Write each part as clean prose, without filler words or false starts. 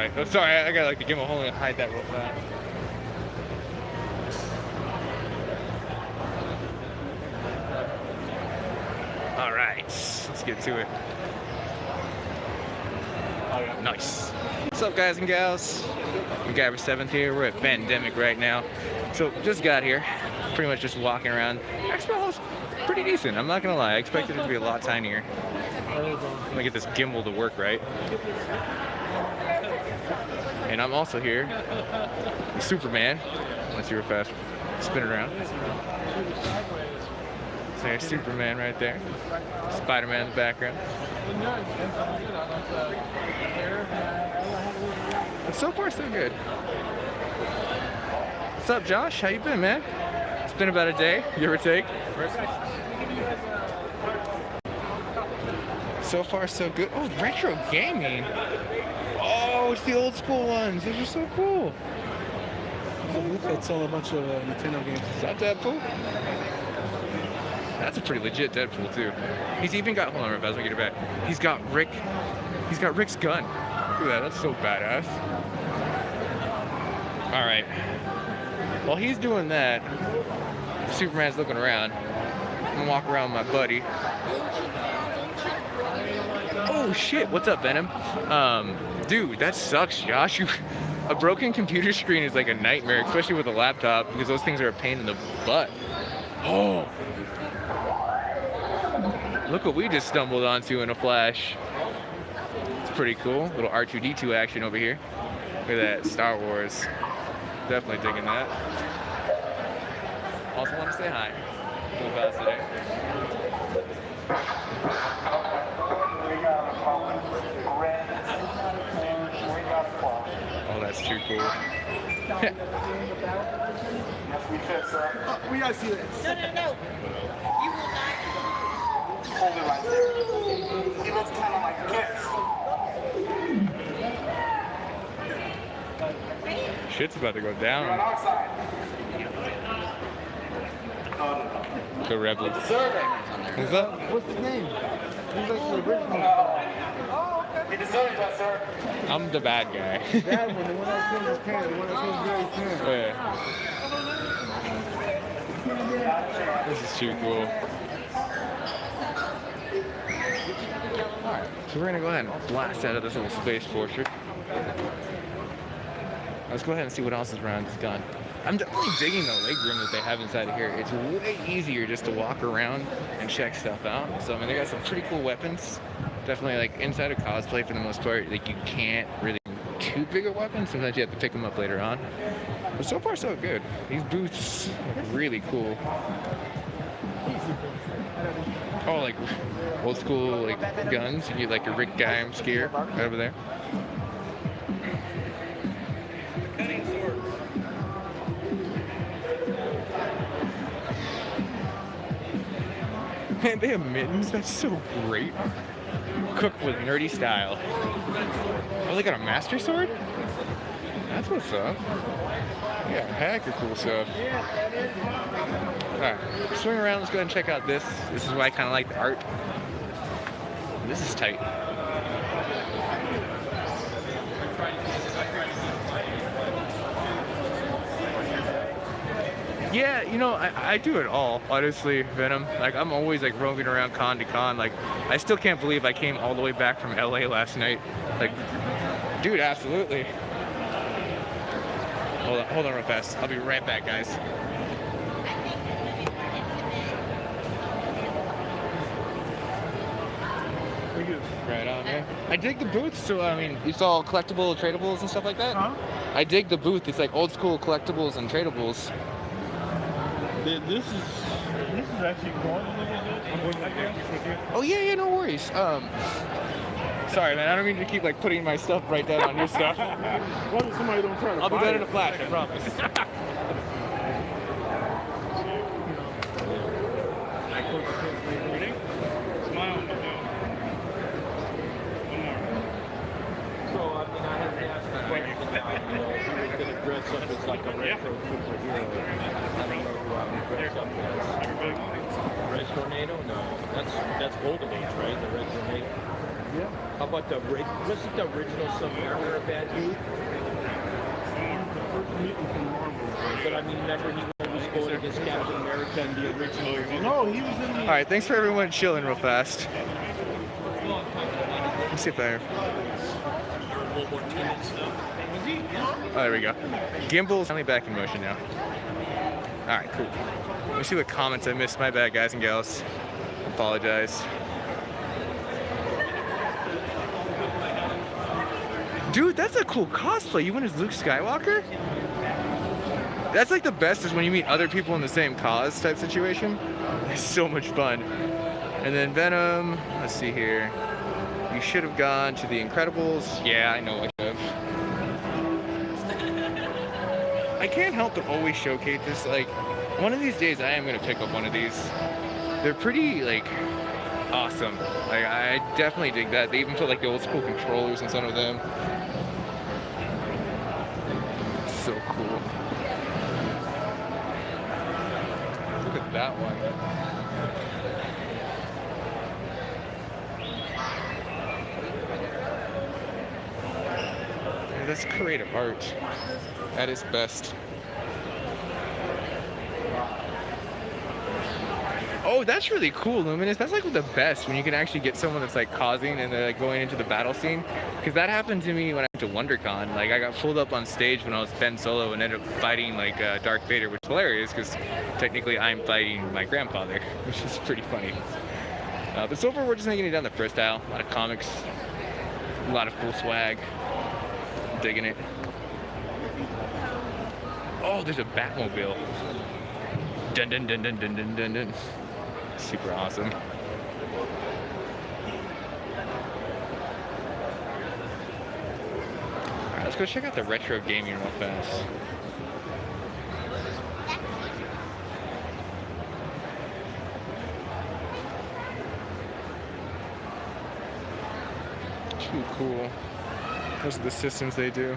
right. Oh, sorry, I gotta like the gimbal. Hold on, hide that real fast. All right, let's get to it. Nice. What's up, guys and gals? MacGyver 7th here. We're at Fandemic right now. So just got here. Pretty much just walking around. Expo Hall's pretty decent. I'm not gonna lie. I expected it to be a lot tinier. I'm gonna get this gimbal to work right. And I'm also here with Superman. Let's see real fast. Spin it around. There's Superman right there. Spider-Man in the background. But so far, so good. What's up, Josh? How you been, man? It's been about a day, give or take. So far, so good. Oh, retro gaming. Oh, it's the old school ones. Those are so cool. It's all a bunch of Nintendo games. Is that Deadpool? That's a pretty legit Deadpool too. He's even got, hold on, Rev, as I get it back. He's got Rick's gun. Look at that, that's so badass. All right. While he's doing that, Superman's looking around. I'm gonna walk around with my buddy. Oh shit, what's up, Venom? Dude, that sucks, Josh. A broken computer screen is like a nightmare, especially with a laptop, because those things are a pain in the butt. Oh. Look what we just stumbled onto in a flash. It's pretty cool. Little R2-D2 action over here. Look at that, Star Wars. Definitely digging that. Also want to say hi. Cool fast today. Oh, that's too cool. Oh, we gotta see this. No. You will not. Hold it right there. He looks kind of like Kiss. Shit's about to go down. On our side. The Rebels. The survey. What's up? What's his name? He's like the original. He deserves that, sir. I'm the bad guy. That one, the one that killed his parents, the one that killed Gary's parents. Oh, yeah. This is too cool. Alright, so we're gonna go ahead and blast out of this little space portrait. Let's go ahead and see what else is around this gun. I'm definitely digging the legroom that they have inside of here. It's way easier just to walk around and check stuff out. So I mean, they got some pretty cool weapons. Definitely like inside of cosplay for the most part, like you can't really too big a weapon. Sometimes you have to pick them up later on. But so far so good. These booths look really cool. Oh, like old school like guns. You get like a Rick Guy skier right over there. Man, they have mittens. That's so great. Cook with nerdy style. Oh, they got a master sword? That's what's up. Yeah, heck of cool stuff. Alright, swing around, let's go ahead and check out this. This is why I kind of like the art. This is tight. Yeah, you know, I do it all, honestly, Venom. Like, I'm always, like, roaming around con to con. Like, I still can't believe I came all the way back from LA last night. Like, dude, absolutely. Hold on real fast. I'll be right back, guys. Right on, man. I dig the booth, so, I mean, it's all collectible, tradables, and stuff like that? Huh? I dig the booth. It's, like, old school collectibles and tradables. This is actually going a little bit. I'm going like this with you. Oh yeah, no worries. Sorry, man. I don't mean to keep like putting my stuff right down on your stuff. What if somebody don't try to I'll be buy done it? in a flash, I promise. Ready? Smile. So, I mean, I have to ask the question, you're going to dress up as like a retro superhero. I don't know who I would dress up as. Red Tornado? No, that's Golden Age, right? The Red Tornado? Yeah. How about wasn't the original Submariner a bad dude? But I mean, remember he was going against Captain America in the original. No, he was in the. All right, thanks for everyone chilling real fast. Let's see if I. Oh, there we go. Gimbal's finally back in motion now. All right, cool. Let me see what comments I missed. My bad, guys and gals. Apologize. Dude, that's a cool cosplay. You went as Luke Skywalker? That's like the best is when you meet other people in the same cause type situation. It's so much fun. And then Venom, let's see here. You should have gone to The Incredibles. Yeah, I know I should have. I can't help but always showcase this. Like, one of these days I am gonna pick up one of these. They're pretty, like, awesome. Like, I definitely dig that. They even put like the old school controllers in some of them. So cool. Look at that one. Yeah, that's creative art at its best. Oh, that's really cool, Luminous. That's like the best when you can actually get someone that's like causing and they're like going into the battle scene. Because that happened to me when I went to WonderCon. Like I got pulled up on stage when I was Ben Solo and ended up fighting like Darth Vader, which is hilarious because technically I'm fighting my grandfather, which is pretty funny. But so far we're just making it down the first aisle. A lot of comics, a lot of cool swag. I'm digging it. Oh, there's a Batmobile. Dun dun dun dun dun dun dun dun. Super awesome. Alright, let's go check out the retro gaming real fast. Too cool. Those are the systems they do.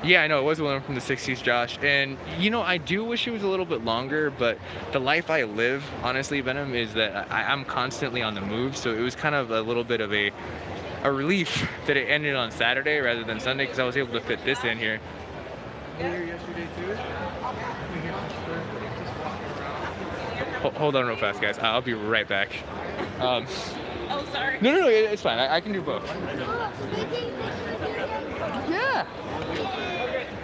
Yeah, I know, it was one from the 60s, Josh. And, you know, I do wish it was a little bit longer, but the life I live, honestly, Venom, is that I'm constantly on the move, so it was kind of a little bit of a relief that it ended on Saturday rather than Sunday, because I was able to fit this in here. Hold on real fast, guys. I'll be right back. Oh, sorry. No, it's fine. I can do both. Yeah.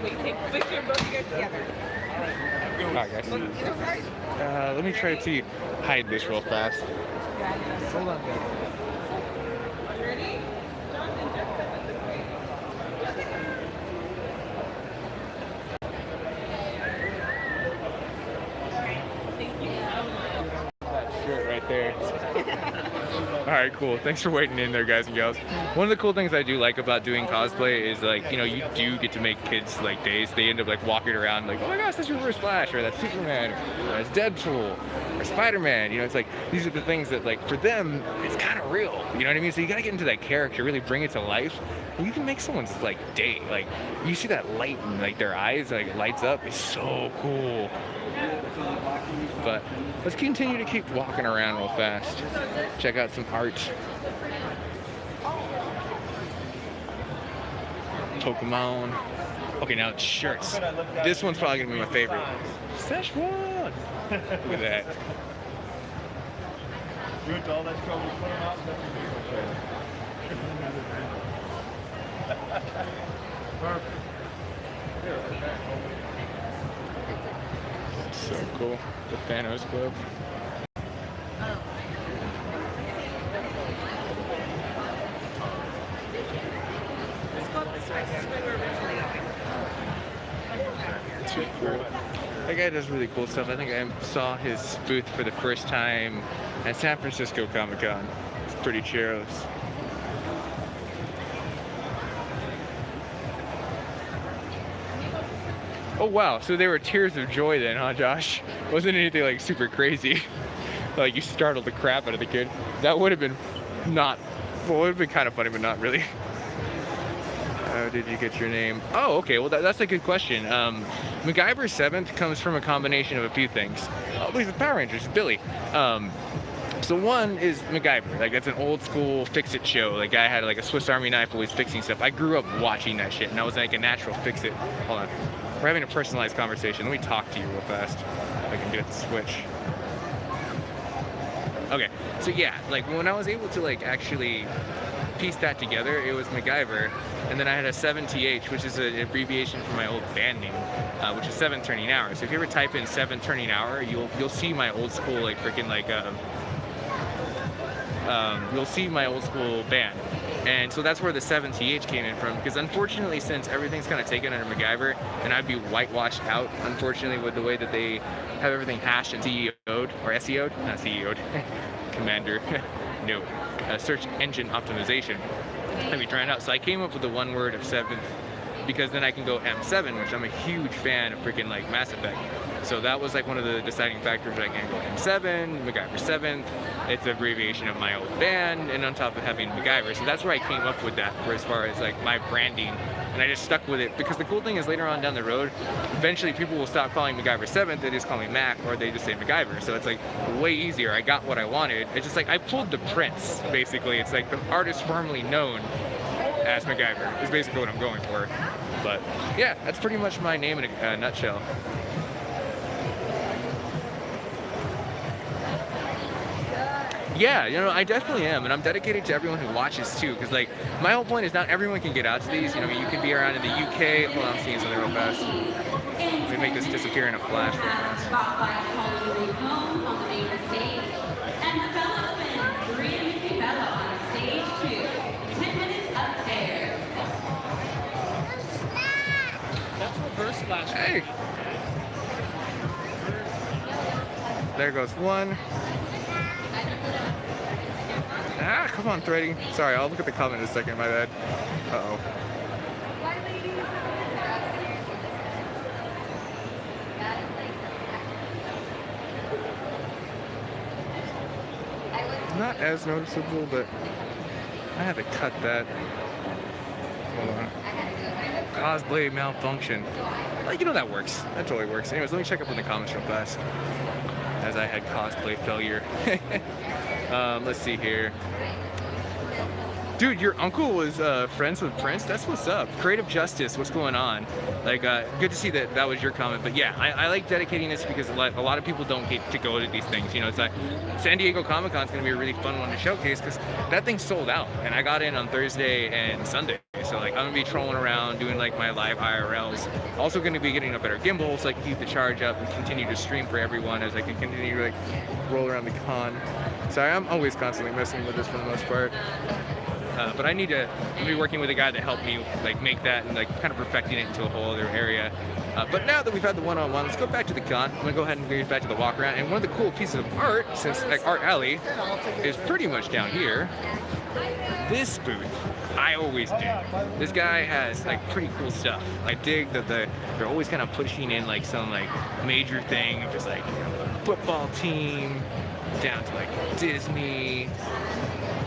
Wait, take a picture of both of you guys together. Alright, guys. Let me try to hide this real fast. Hold on, guys. Ready? That shirt right there. Alright, cool. Thanks for waiting in there, guys and gals. One of the cool things I do like about doing cosplay is, like, you know, you do get to make kids, like, days. They end up, like, walking around, like, oh my gosh, that's Reverse Flash, or that's Superman, or that's Deadpool, or Spider-Man. You know, it's like, these are the things that, like, for them, it's kind of real. You know what I mean? So you gotta get into that character, really bring it to life. And you can make someone's, like, day. Like, you see that light in, like, their eyes, like, lights up. It's so cool. But let's continue to keep walking around real fast. Check out some art. Pokemon. Okay, now it's shirts. This one's probably gonna be my favorite. Szechuan. Look at that. You went to all that trouble to put them out. Perfect. So cool. The Thanos Club. Let's go up this way. This is where we're originally going. Too cool. That guy does really cool stuff. I think I saw his booth for the first time at San Francisco Comic-Con. It's pretty cheerless. Oh wow, so they were tears of joy then, huh, Josh? Wasn't anything like super crazy. Like you startled the crap out of the kid. That would have been not, well, it would have been kind of funny, but not really. How did you get your name? Oh, okay, well that's a good question. MacGyver 7th comes from a combination of a few things. Oh, he's the Power Rangers, Billy. So one is MacGyver, like that's an old school fix-it show. Like guy had like a Swiss Army knife, always fixing stuff. I grew up watching that shit, and I was like a natural fix-it. Hold on, we're having a personalized conversation. Let me talk to you real fast. If I can get the switch. Okay, so yeah, like when I was able to like actually piece that together, it was MacGyver, and then I had a 7th, which is an abbreviation for my old band name, which is 7 turning hour. So if you ever type in 7 turning hour, you'll see my old school like freaking like you'll see my old school band. And so that's where the 7th came in from, because unfortunately, since everything's kind of taken under MacGyver, and I'd be whitewashed out, unfortunately, with the way that they have everything hashed and SEO'd, or SEO'd? Not SEO'd, Commander, no, search engine optimization. I'd be drowned out. So I came up with the one word of 7th, because then I can go M7, which I'm a huge fan of freaking like Mass Effect. So that was like one of the deciding factors that I can go M7, MacGyver 7th. It's an abbreviation of my old band, and on top of having MacGyver. So that's where I came up with that for as far as like my branding. And I just stuck with it, because the cool thing is later on down the road, eventually people will stop calling MacGyver 7th, they just call me Mac, or they just say MacGyver. So it's like way easier. I got what I wanted. It's just like I pulled the Prince, basically. It's like the artist formerly known as MacGyver is basically what I'm going for. But yeah, that's pretty much my name in a nutshell. Yeah, you know, I definitely am, and I'm dedicated to everyone who watches too, because like my whole point is not everyone can get out to these. You know, you could be around in the UK. Hold on, I'm seeing something real fast. Let me make this disappear in a flash real fast. Hey! There goes one. Ah, come on, threading. Sorry, I'll look at the comment in a second, my bad. Uh-oh. Not as noticeable, but I had to cut that. Hold on. Cosplay malfunction. Like, you know, that works. That totally works. Anyways, let me check up in the comments real fast, as I had cosplay failure. Let's see here. Dude, your uncle was friends with Prince? That's what's up. Creative Justice, what's going on? Like, good to see that that was your comment. But yeah, I like dedicating this because a lot of people don't get to go to these things. You know, it's like San Diego Comic-Con is going to be a really fun one to showcase, because that thing sold out. And I got in on Thursday and Sunday. So like, I'm going to be trolling around, doing like my live IRLs. Also going to be getting a better gimbal so I can keep the charge up and continue to stream for everyone as I can continue to like roll around the con. Sorry, I'm always constantly messing with this for the most part. But I need to be working with a guy to help me like make that and like kind of perfecting it into a whole other area. But now that we've had the one-on-one, let's go back to the con. I'm gonna go ahead and get back to the walk around. And one of the cool pieces of art, since like Art Alley is pretty much down here, this booth I always dig. This guy has like pretty cool stuff. I dig that they're always kind of pushing in like some like major thing of just like, you know, football team down to like Disney.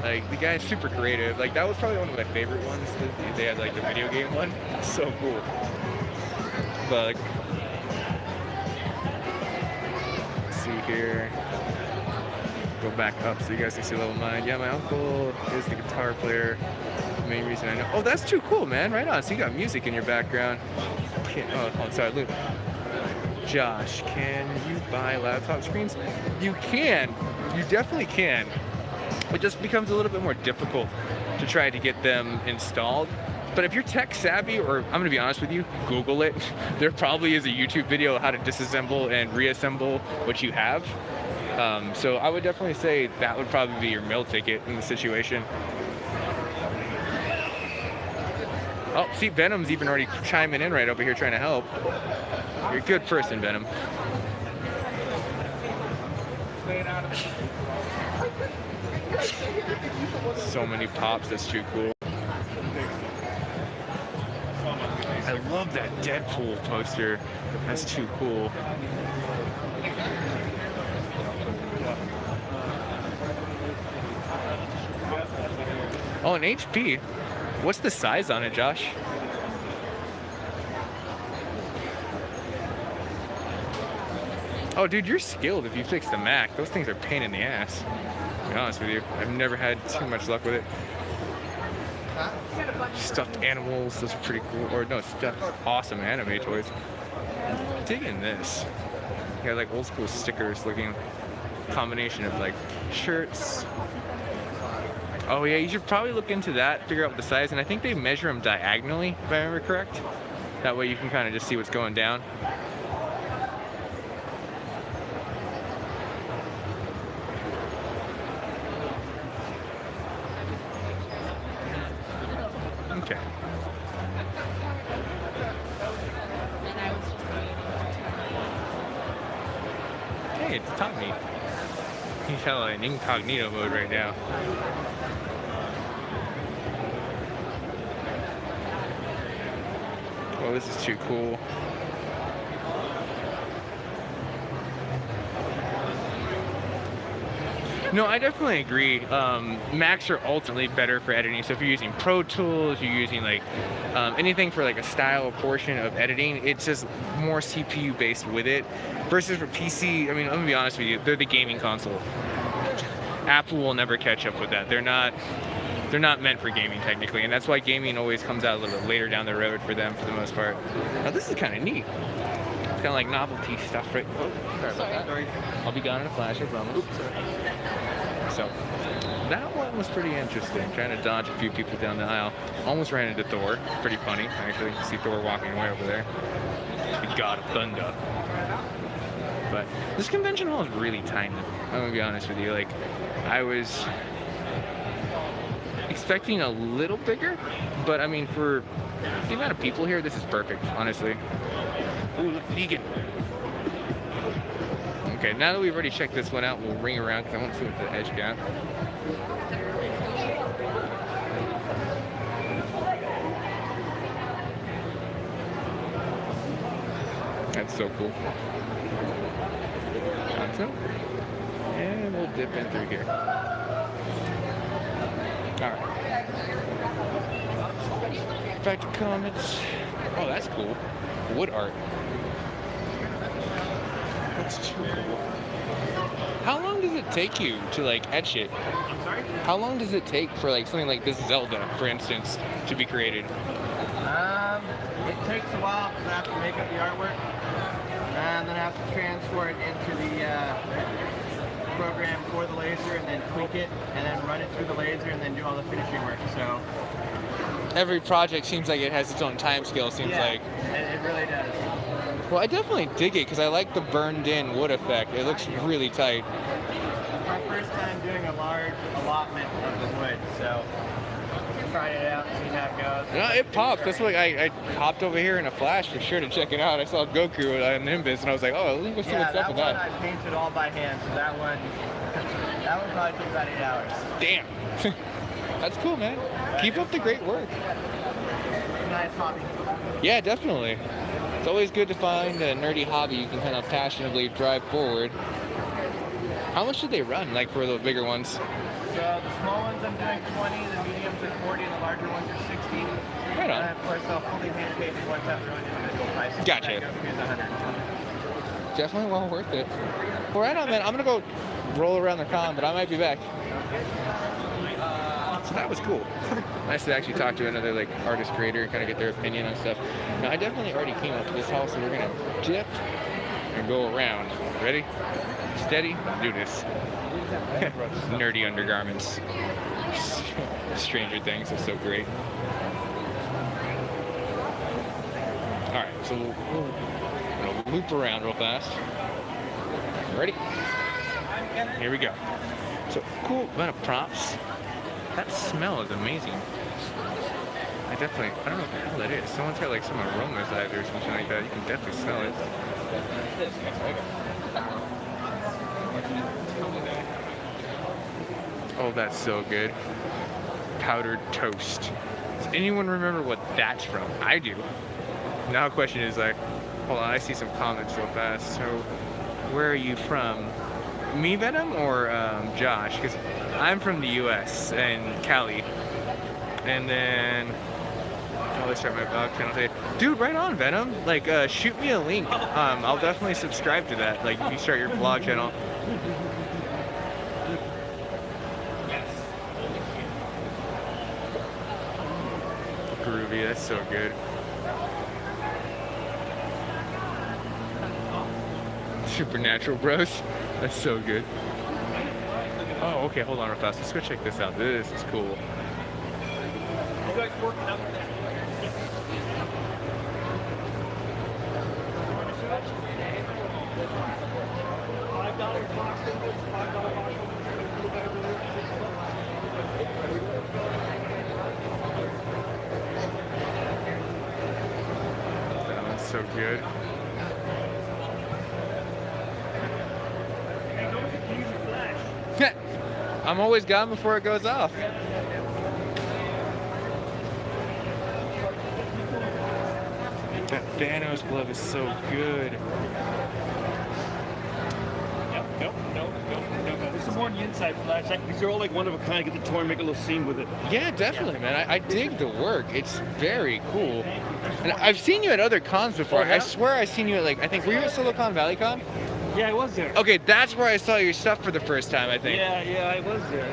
Like, the guy's super creative. Like, that was probably one of my favorite ones. They had, like, the video game one. So cool. But, like, let's see here. Go back up so you guys can see level 9. Yeah, my uncle is the guitar player. The main reason I know. Oh, that's too cool, man. Right on. So you got music in your background. Oh, sorry, Luke. Josh, can you buy laptop screens? You can. You definitely can. It just becomes a little bit more difficult to try to get them installed. But if you're tech savvy, or I'm gonna be honest with you, Google it. There probably is a YouTube video of how to disassemble and reassemble what you have. So I would definitely say that would probably be your meal ticket in the situation. Oh, see, Venom's even already chiming in right over here trying to help. You're a good person, Venom. So many pops, that's too cool. I love that Deadpool poster. That's too cool. Oh, an HP. What's the size on it, Josh? Oh, dude, you're skilled if you fix the Mac. Those things are a pain in the ass. To be honest with you, I've never had too much luck with it. Stuffed animals, those are pretty cool. Or no, stuffed awesome anime toys. I'm digging this. You got like old school stickers looking combination of like shirts. Oh yeah, you should probably look into that, figure out the size, and I think they measure them diagonally, if I remember correct. That way you can kind of just see what's going down. Okay. Hey, it's Tommy. He's hella in incognito mode right now. Oh, this is too cool. No, I definitely agree. Macs are ultimately better for editing. So if you're using Pro Tools, you're using like anything for like a style portion of editing, it's just more CPU based with it. Versus for PC, I mean, I'm gonna be honest with you, they're the gaming console. Apple will never catch up with that. They're not meant for gaming technically, and that's why gaming always comes out a little bit later down the road for them for the most part. Now this is kind of neat. It's kind of like novelty stuff, right? Oh, sorry about that. I'll be gone in a flash, I promise. So that one was pretty interesting. Trying to dodge a few people down the aisle. Almost ran into Thor. Pretty funny, actually. You see Thor walking away over there. The God of Thunder. But this convention hall is really tiny. I'm gonna be honest with you. Like, I was expecting a little bigger, but I mean, for the amount of people here, this is perfect, honestly. Ooh, vegan. Okay, now that we've already checked this one out, we'll ring around because I want to see what the edge got. That's so cool. Awesome. And we'll dip in through here. Alright. Back to comments. Oh, that's cool. Wood art. That's too cool. How long does it take you to like etch it? I'm sorry? How long does it take for like something like this Zelda, for instance, to be created? It takes a while because I have to make up the artwork, and then I have to transfer it into the program for the laser, and then tweak it, and then run it through the laser, and then do all the finishing work. So Every project seems like it has its own time scale, seems like. It really does. Well, I definitely dig it because I like the burned in wood effect. It looks really tight. It's my first time doing a large allotment of the wood, so trying it out, see how it goes. No, it pops. That's like I hopped over here in a flash for sure to check it out. I saw Goku on Nimbus, and I was like, oh, let's see what's up with that. I painted all by hand, so that one probably took about 8 hours. Damn. That's cool, man. Keep up the great work. Nice hobby. Yeah, definitely. It's always good to find a nerdy hobby you can kind of passionately drive forward. How much do they run, like for the bigger ones? So the small ones I'm doing 20, the mediums are 40, and the larger ones are 60. Right on. And of course I'll fully hand painted ones have their own individual prices. Gotcha. That goes to 100. Definitely well worth it. Well, right on, man. I'm gonna go roll around the con, but I might be back. So that was cool. Nice to actually talk to another like artist creator and kind of get their opinion on stuff. Now I definitely already came up to this house, so we're gonna dip and go around. Ready? Steady? Do this. Nerdy undergarments. Stranger Things is so great. Alright, so we'll loop around real fast. Ready? Here we go. So cool amount of props. That smell is amazing. I don't know what the hell that is. Someone's got like some aromatizer or something like that. You can definitely smell it. Oh, that's so good. Powdered toast. Does anyone remember what that's from? I do. Now the question is like, hold on, I see some comments real fast. So, where are you from? Me, Venom, or Josh? Because I'm from the U.S. and Cali. And then Always start my vlog channel today. Dude, right on, Venom. Like, shoot me a link. I'll definitely subscribe to that. Like, you start your vlog channel. Groovy, that's so good. Supernatural Bros. That's so good. Oh, okay, hold on real fast. Let's go check this out. This is cool. You guys working out there? $5 box. $5 box. That one's so good. I'm always gone before it goes off. That Thanos glove is so good. No. There's some more on the inside flash. These are all like one of a kind. Get the toy and make a little scene with it. Yeah, definitely, man. I dig the work. It's very cool. And I've seen you at other cons before. Oh, yeah? I swear I've seen you at, like, I think, were you at Silicon Valley Con? Yeah, I was there. Okay, that's where I saw your stuff for the first time, I think. Yeah, I was there.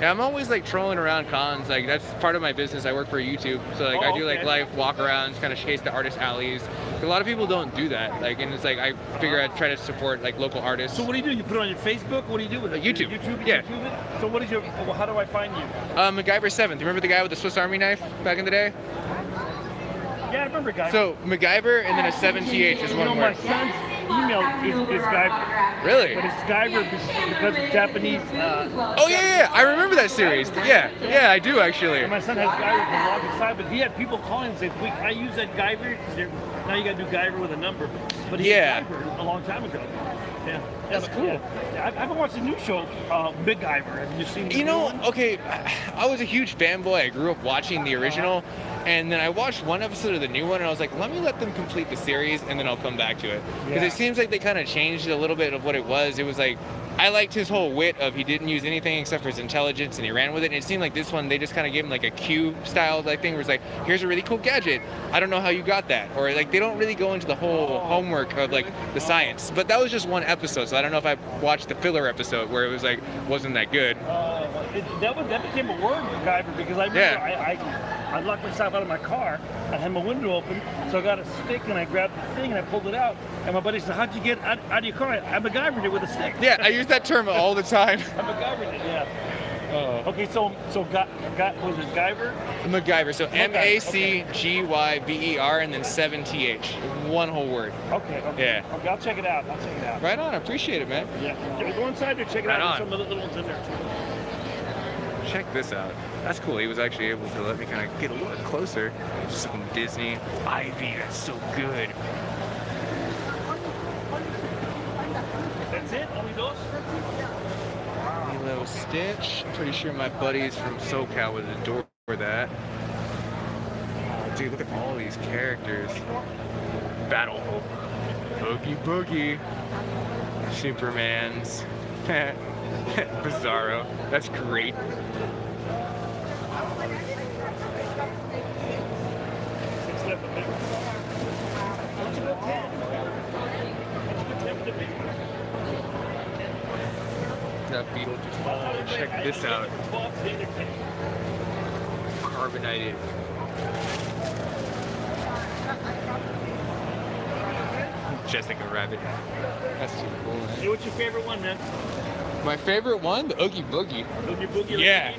Yeah, I'm always like trolling around cons. Like, that's part of my business. I work for YouTube, so like I do like live walk-arounds, kind of chase the artist alleys. A lot of people don't do that. Like, and it's like I figure I'd try to support like local artists. So what do you do? You put it on your Facebook? What do you do with it? YouTube. YouTube? Yeah. YouTube it? So what is your? How do I find you? MacGyver 7th. You remember the guy with the Swiss Army knife back in the day? Yeah, I remember, guys. So MacGyver and then a 7th is one my word. son's email is Guyver. Really? But it's Guyver because of Japanese. Oh yeah, I remember that series. Yeah, I do actually. And my son has Guyver from the longest time, but he had people calling and saying, "Wait, can I use that Guyver?" Now you got to do Guyver with a number. But he had Guyver a long time ago. Yeah, That's cool. Yeah. I haven't watched the new show, Big Guyver. Have you seen? You know, okay, I was a huge fanboy. I grew up watching the original, and then I watched one episode of the new one, and I was like, let me let them complete the series, and then I'll come back to it. Because it seems like they kind of changed a little bit of what it was. It was like, I liked his whole wit of he didn't use anything except for his intelligence, and he ran with it. And it seemed like this one, they just kind of gave him like a Q style like thing, where it's like, here's a really cool gadget. I don't know how you got that. Or like, they don't really go into the whole homework of like the science. But that was just one episode, so I don't know if I watched the filler episode where it was like, wasn't that good. That became a word, Guyver, because I remember I locked myself out of my car. I had my window open, so I got a stick and I grabbed the thing and I pulled it out. And my buddy said, "How'd you get out of your car?" I MacGyvered it with a stick. Yeah, I use that term all the time. I MacGyvered it, yeah. Okay, so was it Guyver? MacGyver, so MacGyver and then 7th. One whole word. Okay. Yeah. Okay, I'll check it out. Right on, I appreciate it, man. Yeah. Go inside there, check it out. There's some other little ones in there. Check this out. That's cool. He was actually able to let me kind of get a little bit closer. Just some Disney. Ivy, that's so good. That's it? Only those? Lilo Stitch. I'm pretty sure my buddies from SoCal would adore that. Dude, look at all these characters. Battle Hope. Oogie Boogie. Superman's. Bizarro. That's great. That Beetlejuice. Check this out. Carbonated. Jessica Rabbit. That's too cool, man. Hey, what's your favorite one, man? My favorite one? The Oogie Boogie. Oogie Boogie? Yeah.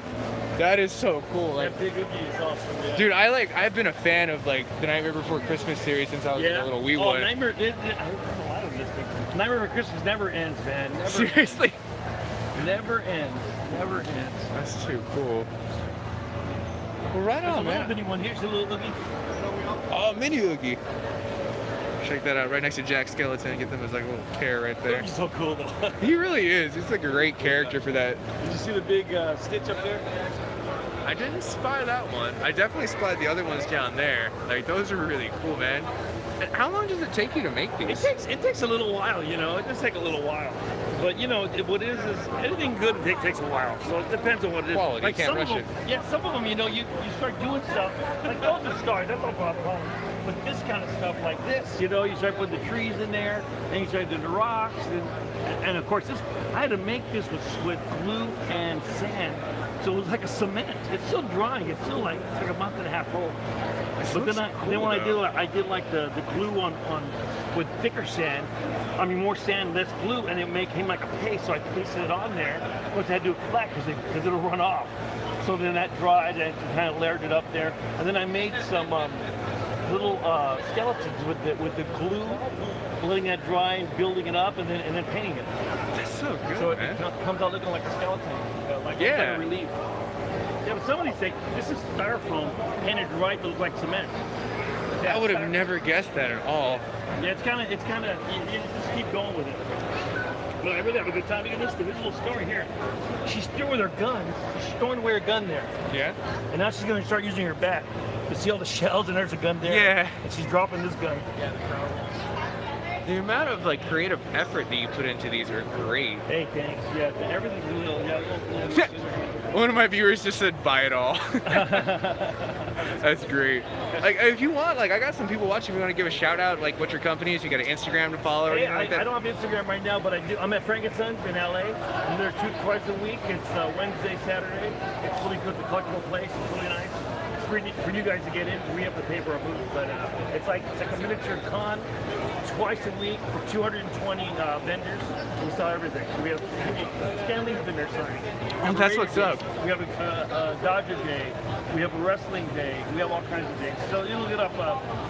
That is so cool. Like, that big Oogie is awesome, yeah. Dude, I've been a fan of like the Nightmare Before Christmas series since I was a little wee boy. Nightmare, I don't know why I don't just think Nightmare Before Christmas never ends, man. Never Seriously? Never ends. Never ends. That's too cool. Well, right on, There's a man. little bitty one. Here's a little Oogie. Oh, mini Oogie. Check that out, right next to Jack Skeleton. Get them as like a little pair right there. Oogie's so cool, though. He really is. He's like a great character for that. Did you see the big Stitch up there? I didn't spy that one. I definitely spied the other ones down there. Like, those are really cool, man. And how long does it take you to make these? It takes a little while, you know. It does take a little while. But you know, what is anything good takes a while. So it depends on what it is. Quality, Like you can't some rush of them, yeah, some of them, you know, you start doing stuff like those are stars. That's no problem. But this kind of stuff like this, you know, you start putting the trees in there, and you start doing the rocks, and of course this. I had to make this with glue and sand. So it was like a cement. It's still drying. It's still like it's like a month and a half old. But then when I did like the glue on with thicker sand. I mean more sand, less glue, and it came like a paste. So I pasted it on there, but I had to do it flat because it'll run off. So then that dried and kind of layered it up there, and then I made some little skeletons with the glue, letting that dry and building it up, and then painting it. That's so good, So man. it comes out looking like a skeleton, like Yeah. kind of relief. Yeah, but somebody say this is styrofoam painted right to look like cement. I would have never guessed that at all. Yeah, it's kind of you just keep going with it. But I really have a good time. Look at this. There's a little story here. She's still with her gun. She's throwing away her gun there, Yeah? and now she's going to start using her bat. You see all the shells, and there's a gun there. Yeah. And she's dropping this gun. The amount of like creative effort that you put into these are great. Hey, thanks. Yeah, everything's a little. One of my viewers just said, buy it all. That's great. Like, if you want, like, I got some people watching. If you want to give a shout out, like, what's your company? Is you got an Instagram to follow or Hey, anything like that? I don't have Instagram right now, but I do. I'm at Frankenstein's in LA. I'm there twice a week. It's Wednesday, Saturday. It's really good. The collectible place. It's really nice. It's for you guys to get in. We have to pay for a booth, but it's like a miniature con. Twice a week for 220 vendors. We sell everything. So we have Stanley's been there signing. Oh, that's what's up. We have a Dodger Day. We have a wrestling day. We have all kinds of days. So you look it up,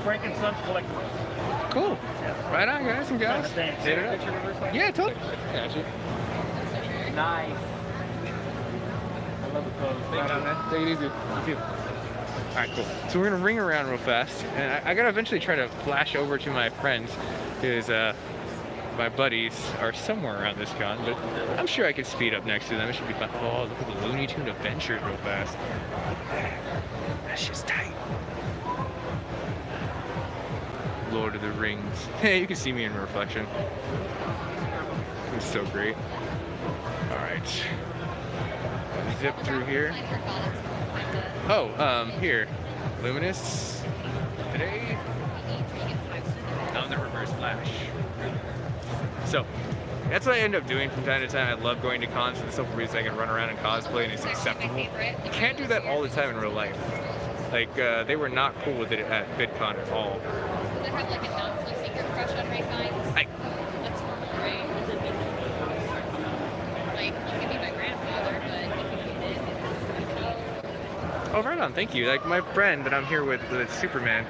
Frankenstein's Collectibles. Cool. Yeah. Right on, guys and gals. Thanks. Hit it up. Yeah, totally. Gotcha. Nice. I love the pose. Right on, man. Take it easy. You too. All right, cool. So we're gonna ring around real fast, and I gotta eventually try to flash over to my friends, because my buddies are somewhere around this con, but I'm sure I could speed up next to them. It should be fun. Oh, look at the Looney Tune Adventures real fast. That's just tight. Lord of the Rings. Hey, you can see me in reflection. It's so great. All right. Zip through here. Oh, here. Luminous. Today, on the reverse flash. So, that's what I end up doing from time to time. I love going to cons for the simple reason I can run around and cosplay and it's acceptable. You can't do that all the time in real life. Like, they were not cool with it at VidCon at all. Does it have like a not-so-secret crush on Ray Fiennes? That's normal, right? Like, you could be my grandfather, but if you did, Oh, right on, thank you. Like, my friend that I'm here with Superman.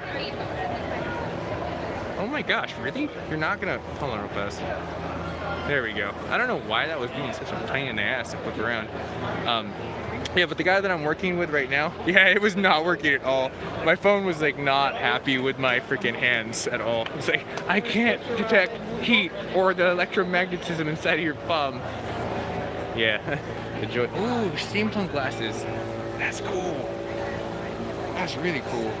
Oh my gosh, really? You're not gonna... Hold on real fast. There we go. I don't know why that was being such a pain in the ass to flip around. Yeah, but the guy that I'm working with right now, yeah, it was not working at all. My phone was like not happy with my freaking hands at all. It's like, I can't detect heat or the electromagnetism inside of your thumb. Yeah, enjoy. Ooh, steampunk glasses. That's cool. That's really cool.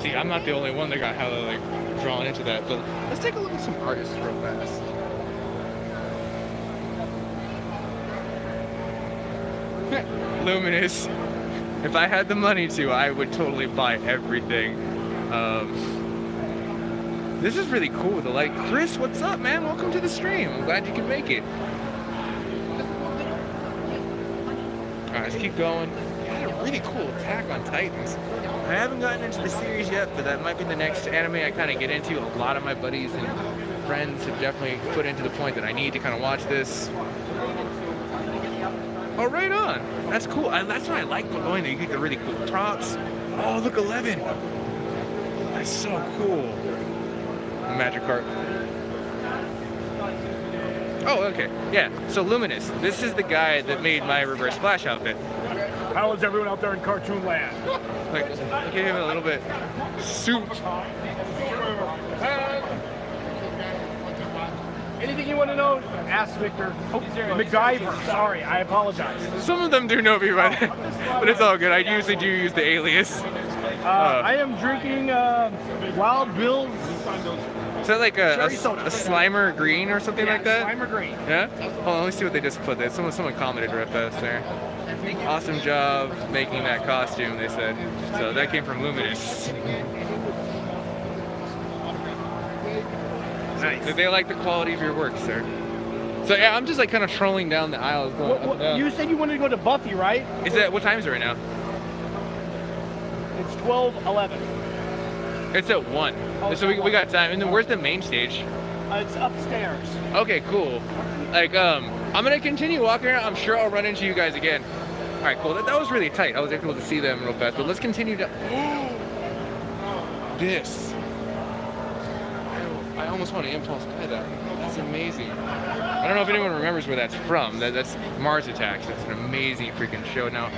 See, I'm not the only one that got hella like drawn into that, but let's take a look at some artists real fast. Luminous. If I had the money to, I would totally buy everything. This is really cool. The light. Chris, what's up, man? Welcome to the stream. I'm glad you can make it. Alright, let's keep going. Got a really cool Attack on Titans. I haven't gotten into the series yet, but that might be the next anime I kind of get into. A lot of my buddies and friends have definitely put into the point that I need to kind of watch this. Oh, right on. That's cool. That's what I like about going there. You get the really cool props. Oh, look, 11. That's so cool. Magikarp. Oh, okay. Yeah, so Luminous. This is the guy that made my Reverse Flash outfit. How is everyone out there in cartoon land? Like, give him a little bit. Suit. Anything you want to know? Ask Victor. Oh, MacGyver. Sorry, I apologize. Some of them do know me by that, but it's all good. I usually do use the alias. I am drinking Wild Bill's. Is that like a Cherry soda. Slimer green or something like that? Slimer green. Yeah? Hold on, let me see what they just put there. Someone commented right past there. Awesome job making that costume, they said. So that came from Luminous. Nice. They like the quality of your work, sir. So yeah, I'm just like kind of trolling down the aisles. Going up and down. You said you wanted to go to Buffy, right? Is that, what time is it right now? It's 12:11. It's at 1. Oh, So we got time. And then where's the main stage? It's upstairs. Okay, cool. Like, I'm gonna continue walking around. I'm sure I'll run into you guys again. All right, cool. That was really tight. I was able to see them real fast. But let's continue to. This. I almost want to impulse buy that. That's amazing. I don't know if anyone remembers where that's from. That's Mars Attacks. That's an amazing freaking show. Now,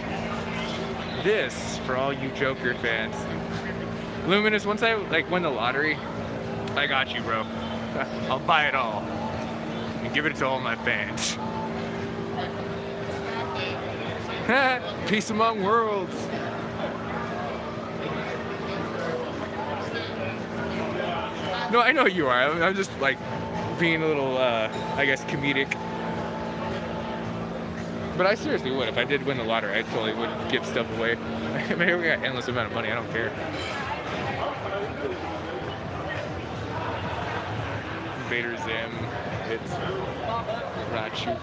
this for all you Joker fans. Luminous, once I like win the lottery, I got you, bro. I'll buy it all and give it to all my fans. Peace among worlds. No, I know you are. I'm just like being a little, I guess, comedic. But I seriously would. If I did win the lottery, I totally would give stuff away. Maybe we got endless amount of money. I don't care. Vader Zim. It's Rachu.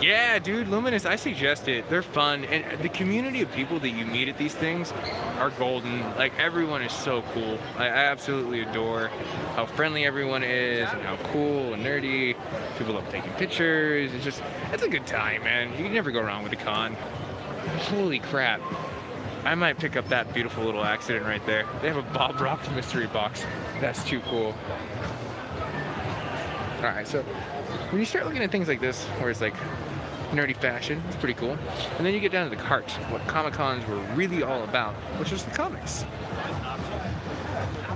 Yeah, dude, Luminous, I suggest it. They're fun, and the community of people that you meet at these things are golden. Like, everyone is so cool. I absolutely adore how friendly everyone is and how cool and nerdy. People love taking pictures. It's a good time, man. You can never go wrong with a con. Holy crap. I might pick up that beautiful little accident right there. They have a Bob Rock mystery box. That's too cool. All right, so when you start looking at things like this, where it's like nerdy fashion, it's pretty cool. And then you get down to the cart, what Comic-Cons were really all about, which is the comics.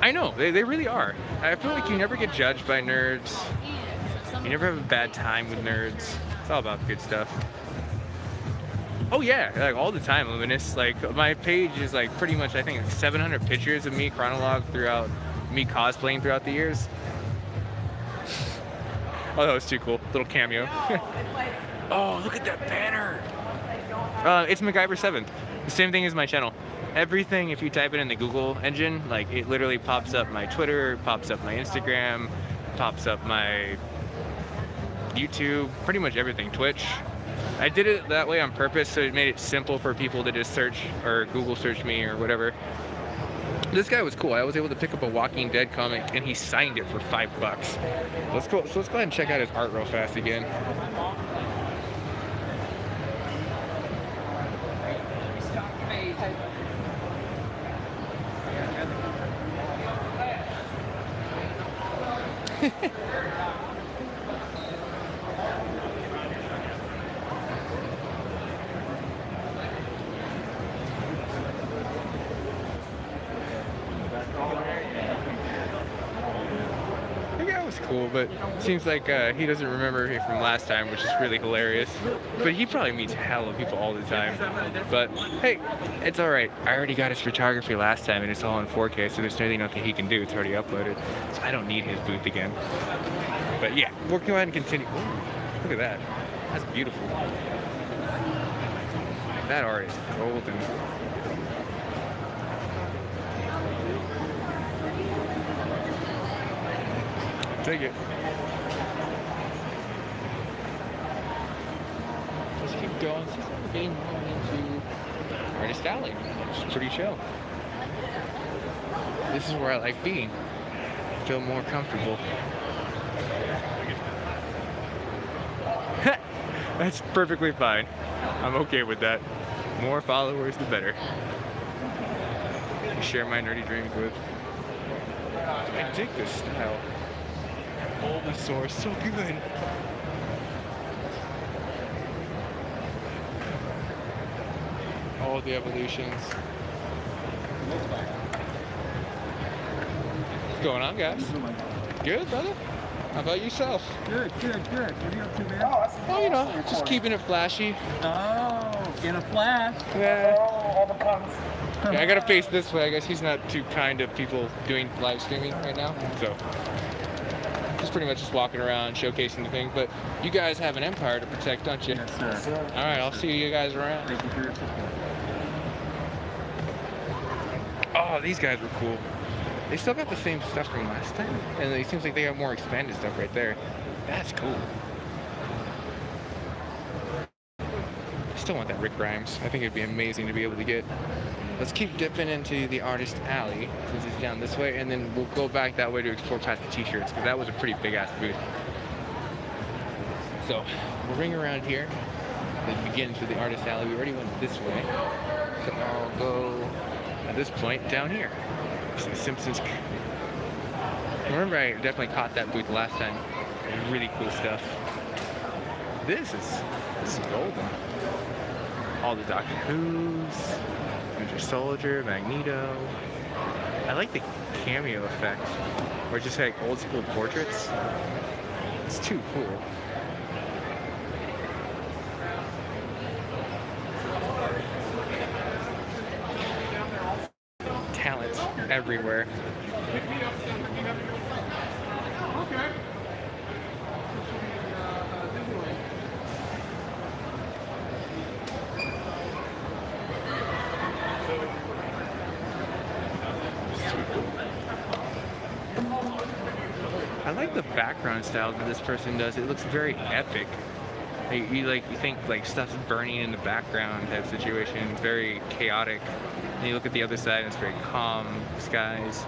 I know, they really are. I feel like you never get judged by nerds. You never have a bad time with nerds. It's all about the good stuff. Oh yeah, like all the time, Luminous. Like my page is like pretty much, I think, 700 pictures of me chronologued throughout me cosplaying throughout the years. Oh, that was too cool. Little cameo. Oh, look at that banner. It's MacGyver 7th. The same thing as my channel. Everything, if you type it in the Google engine, like it literally pops up my Twitter, pops up my Instagram, pops up my YouTube, pretty much everything. Twitch. I did it that way on purpose, so it made it simple for people to just search or Google search me or whatever. This guy was cool. I was able to pick up a Walking Dead comic and he signed it for $5. Let's go ahead and check out his art real fast again. Cool, but it seems like he doesn't remember me from last time, which is really hilarious. But he probably meets hell of people all the time. But hey, it's all right. I already got his photography last time, and it's all in 4K, so there's nothing he can do. It's already uploaded, so I don't need his booth again. But yeah, we'll go ahead and continue. Ooh, look at that. That's beautiful. That art is golden. Take it. Let's keep going. Since I'm getting more into artist alley, which is pretty chill. This is where I like being. I feel more comfortable. That's perfectly fine. I'm okay with that. More followers, the better. I share my nerdy dreams with. I dig this style. Bulbasaur, so good. All the evolutions. What's going on, guys? Good, brother? How about yourself? Good. What are you up to, man? Oh, you know, just keeping it flashy. Oh, in a flash. Yeah. Yeah, I gotta face this way. I guess he's not too kind of people doing live streaming right now, so just pretty much just walking around showcasing the thing. But you guys have an empire to protect, don't you? Yes, sir. All right, I'll see you guys around. Thank you for your support. Oh, these guys were cool. They still got the same stuff from last time, and it seems like they got more expanded stuff right there. That's cool. I still want that Rick Grimes. I think it'd be amazing to be able to get. Let's keep dipping into the artist alley since it's down this way, and then we'll go back that way to explore past the t-shirts because that was a pretty big ass booth. So we'll ring around here. It begins with the artist alley. We already went this way, so I'll go at this point down here. The Simpsons. Remember, I definitely caught that booth last time. Really cool stuff. This is golden. All the Doctor Who's, Winter Soldier, Magneto. I like the cameo effect, or just like old school portraits. It's too cool. Talent everywhere. I like the background style that this person does. It looks very epic. You think like stuff's burning in the background type situation, very chaotic. And you look at the other side and it's very calm skies.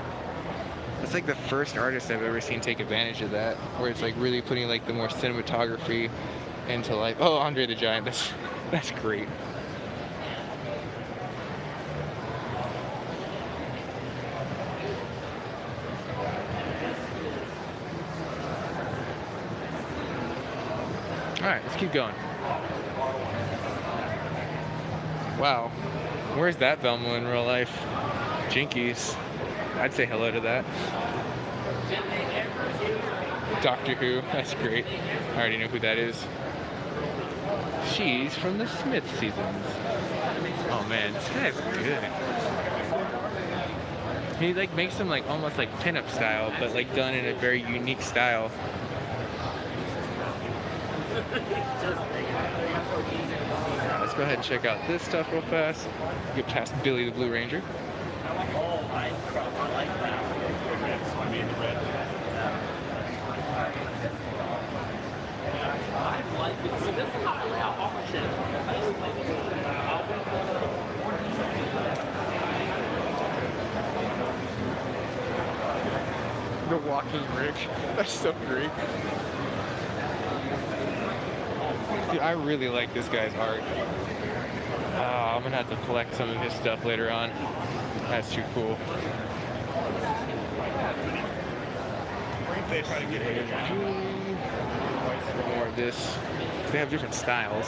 It's like the first artist I've ever seen take advantage of that, where it's like really putting like the more cinematography into life. Oh, Andre the Giant, that's great. All right, let's keep going. Wow, where's that Velma in real life? Jinkies. I'd say hello to that. Doctor Who, that's great. I already know who that is. She's from the Smith seasons. Oh man, this guy's good. He like makes them like almost like pinup style, but like done in a very unique style. Let's go ahead and check out this stuff real fast. Get past Billy the Blue Ranger. The walking Rick. That's so great. Dude, I really like this guy's art. I'm gonna have to collect some of his stuff later on. That's too cool. More of this. They have different styles.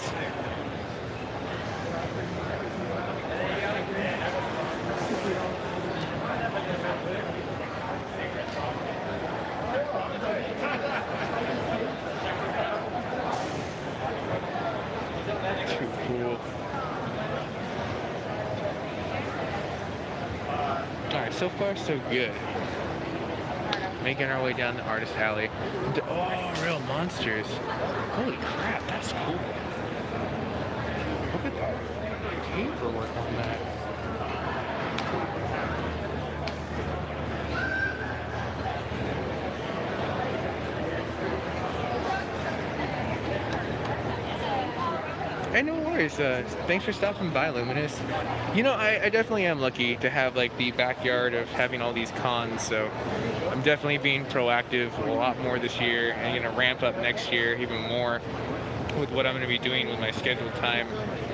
Too cool. Alright, so far so good. Making our way down the artist alley. Oh, real monsters. Holy crap, that's cool. Look at that paperwork on that. Hey, no worries. Thanks for stopping by, Luminous. You know, I definitely am lucky to have like the backyard of having all these cons, so I'm definitely being proactive a lot more this year and gonna ramp up next year even more with what I'm gonna be doing with my scheduled time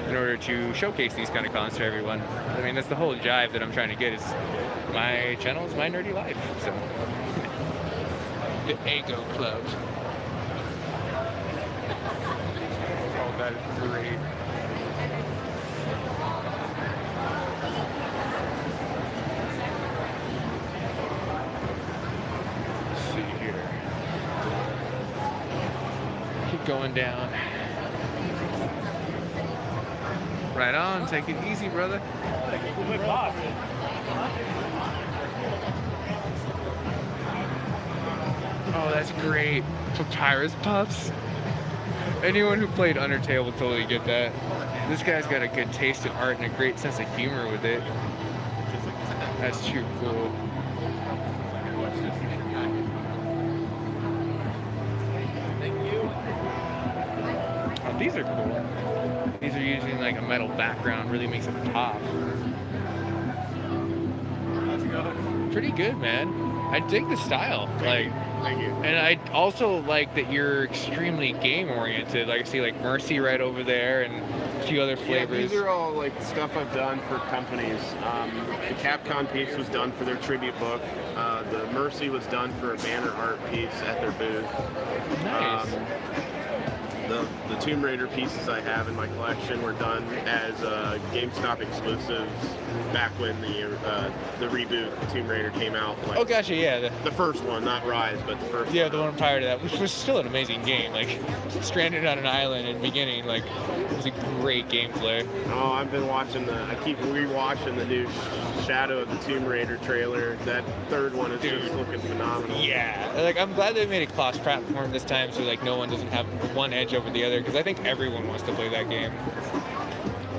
in order to showcase these kind of cons to everyone. I mean, that's the whole jive that I'm trying to get is my channel is my nerdy life, so. The Ego Club. Oh, that is great. Let's see here. Keep going down. Right on, take it easy, brother. Oh, that's great. Papyrus puffs. Anyone who played Undertale will totally get that. This guy's got a good taste in art and a great sense of humor with it. That's too cool. Oh, these are cool. These are using like a metal background, really makes it pop. Pretty good, man. I dig the style. Like, Thank you. and I also like that you're extremely game oriented. Like I see like Mercy right over there and a few other Yeah, flavors. these are all like stuff I've done for companies. The Capcom piece was done for their tribute book. The Mercy was done for a banner art piece at their booth. Nice. The Tomb Raider pieces I have in my collection were done as GameStop exclusives back when the reboot Tomb Raider came out. Like, Oh, gotcha. Yeah. the first one, not Rise, but the first Yeah, one. the one prior to that, which was still an amazing game. Like, stranded on an island in the beginning, like, it was a great gameplay. Oh, I've been watching I keep rewatching the new Shadow of the Tomb Raider trailer. That third one is just looking phenomenal. Yeah, like, I'm glad they made a cross-platform this time, so like no one doesn't have one edge over the other, because I think everyone wants to play that game.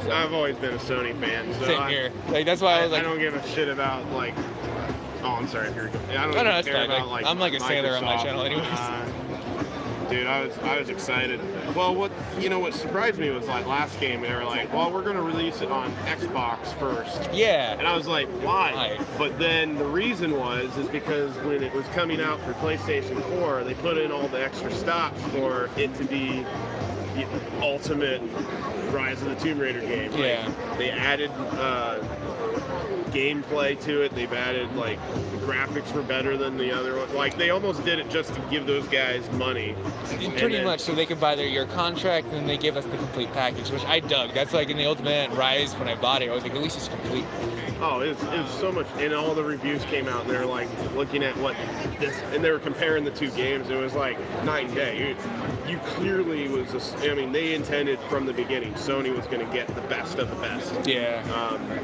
So, I've always been a Sony fan, so same here. Like, that's why I was like, I don't give a shit about like. Oh, I'm sorry if you're. I don't No, even that's care fine. about Like, like. I'm like a sailor on my Microsoft. channel anyways. Dude, I was excited. Well, what surprised me was like last game they were like, well, we're gonna release it on Xbox first. Yeah. And I was like, why? Why? But then the reason is because when it was coming out for PlayStation 4, they put in all the extra stops for it to be the ultimate Rise of the Tomb Raider game. Like, Yeah. they added gameplay to it. They've added like the graphics were better than the other one. Like they almost did it just to give those guys money. Pretty much, so they could buy their year contract, and then they give us the complete package, which I dug. That's like in the Ultimate Rise when I bought it. I was like, at least it's complete. Oh, it was so much. And all the reviews came out, and they're like looking at what this, and they were comparing the two games. It was like night and day. You clearly I mean, they intended from the beginning Sony was going to get the best of the best. Yeah.